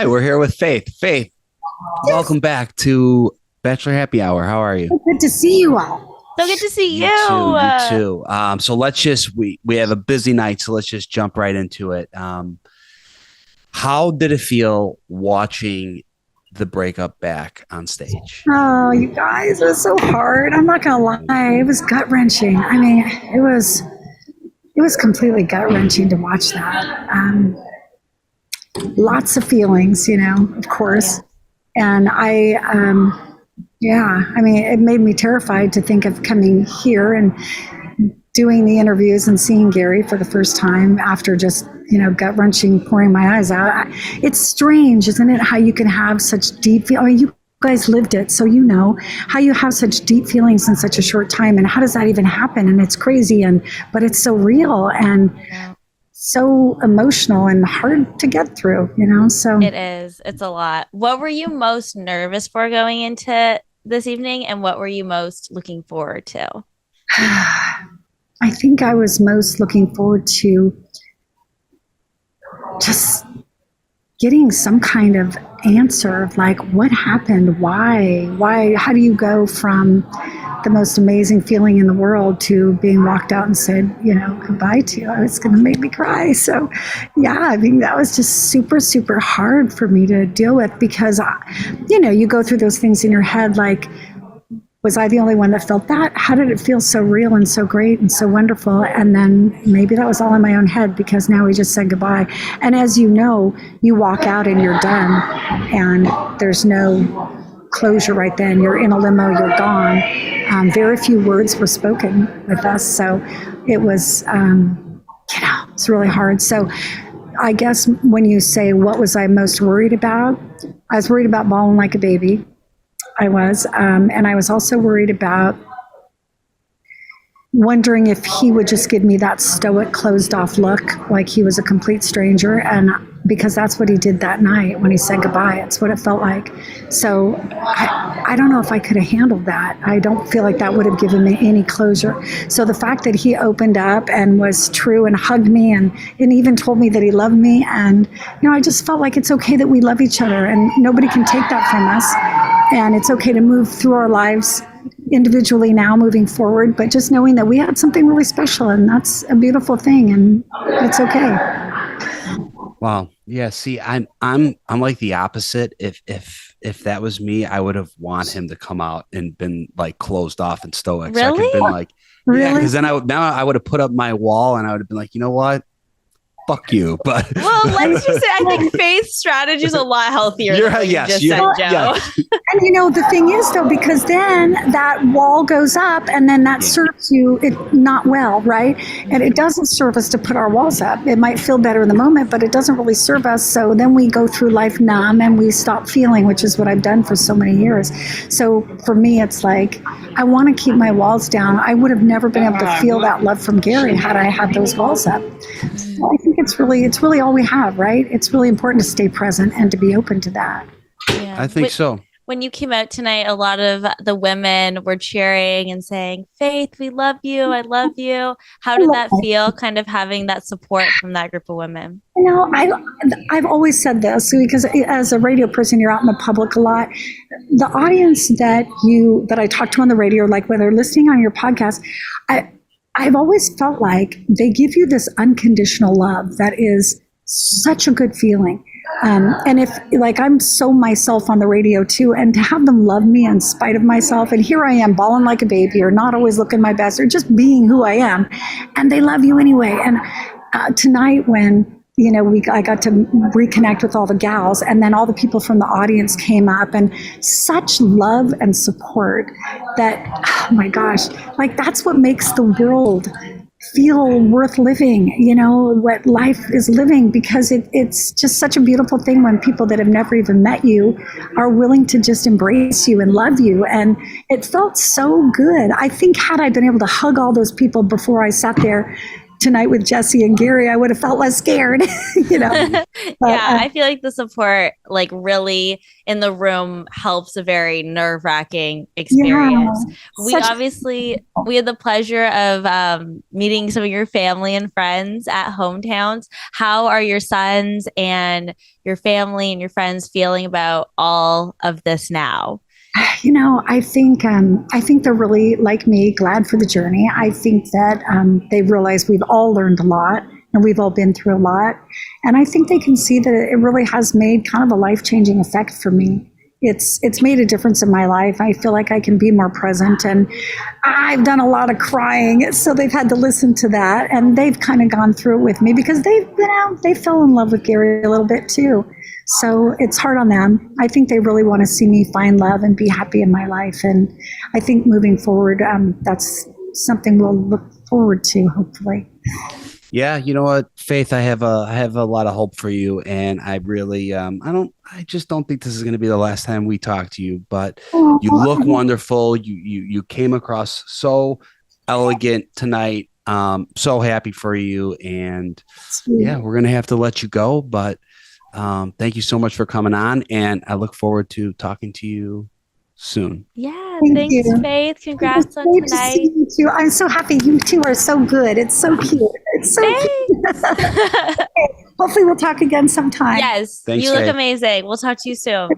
Hi, we're here with Faith. Faith, welcome back to Bachelor Happy Hour. How are you? Good to see you all. So good to see you. You too. So let's just we have a busy night, so let's just jump right into it. How did it feel watching the breakup back on stage? Oh, you guys, it was so hard. I'm not gonna lie, it was gut wrenching. I mean, it was completely gut wrenching to watch that. Lots of feelings, of course, and I mean, it made me terrified to think of coming here and doing the interviews and seeing Gerry for the first time after just, gut wrenching, pouring my eyes out. It's strange, isn't it? How you can have such deep feelings. I mean, you guys lived it, so you know how you have such deep feelings in such a short time, and how does that even happen? And it's crazy, but it's so real and so emotional and hard to get through, so. It is. It's a lot. What were you most nervous for going into this evening, and what were you most looking forward to? I think I was most looking forward to just getting some kind of answer of like, what happened? Why, how do you go from the most amazing feeling in the world to being walked out and said, goodbye to? It's going to make me cry. So yeah, I mean, that was just super, super hard for me to deal with because, you go through those things in your head, like, was I the only one that felt that? How did it feel so real and so great and so wonderful? And then maybe that was all in my own head because now we just said goodbye. And as you know, you walk out and you're done and there's no closure right then. You're in a limo, you're gone. Very few words were spoken with us. So it was, it's really hard. So I guess when you say, what was I most worried about? I was worried about bawling like a baby. I was, and I was also worried about wondering if he would just give me that stoic, closed-off look, like he was a complete stranger, and because that's what he did that night when he said goodbye. It's what it felt like. So I don't know if I could have handled that. I don't feel like that would have given me any closure. So the fact that he opened up and was true and hugged me and even told me that he loved me, and I just felt like it's okay that we love each other, and nobody can take that from us. And it's okay to move through our lives individually now, moving forward, but just knowing that we had something really special, and that's a beautiful thing, and it's okay. Wow. Yeah. See, I'm like the opposite. If that was me, I would have want him to come out and been like closed off and stoic. Really? So I could have been like, Really? yeah, because then I would have put up my wall and I would have been like, you know what? Fuck you. But well, let's just say I think Faith's strategy is a lot healthier than what you just said, Joe. Yes. And the thing is though, because then that wall goes up and then that serves you not well, right? And it doesn't serve us to put our walls up. It might feel better in the moment, but it doesn't really serve us. So then we go through life numb and we stop feeling, which is what I've done for so many years. So for me, it's like, I want to keep my walls down. I would have never been able to feel that love from Gerry had I had those walls up. So I think it's really all we have, right? It's really important to stay present and to be open to that. Yeah. I think so. When you came out tonight, a lot of the women were cheering and saying, Faith, we love you. I love you. How did that feel, kind of having that support from that group of women? I've always said this because as a radio person, you're out in the public a lot. The audience that I talk to on the radio, like when they're listening on your podcast, I've always felt like they give you this unconditional love that is such a good feeling. And if like I'm so myself on the radio too, and to have them love me in spite of myself, and here I am bawling like a baby or not always looking my best or just being who I am, and they love you anyway. And tonight when I got to reconnect with all the gals, and then all the people from the audience came up, and such love and support that, oh my gosh, like that's what makes the world feel worth living, what life is living, because it's just such a beautiful thing when people that have never even met you are willing to just embrace you and love you. And it felt so good. I think had I been able to hug all those people before I sat there tonight with Jesse and Gerry, I would have felt less scared, you know. But, yeah, I feel like the support, like really in the room, helps a very nerve-wracking experience. We had the pleasure of meeting some of your family and friends at hometowns. How are your sons and your family and your friends feeling about all of this now? You know, I think they're really, like me, glad for the journey. I think that they realize we've all learned a lot and we've all been through a lot. And I think they can see that it really has made kind of a life-changing effect for me. It's made a difference in my life. I feel like I can be more present, and I've done a lot of crying, so they've had to listen to that, and they've kind of gone through it with me because they fell in love with Gerry a little bit too. So it's hard on them. I think they really want to see me find love and be happy in my life, and I think moving forward, that's something we'll look forward to, hopefully. Yeah, you know what, Faith, I have a lot of hope for you, and I really I just don't think this is going to be the last time we talk to you. But you look wonderful. You came across so elegant tonight. So happy for you, and yeah, we're gonna have to let you go. But thank you so much for coming on, and I look forward to talking to you soon. Yeah, thanks, Faith. Congrats on tonight. You too. I'm so happy. You two are so good. It's so cute. It's so cute. Hopefully we'll talk again sometime. Yes, thanks, you look Faith. amazing. We'll talk to you soon.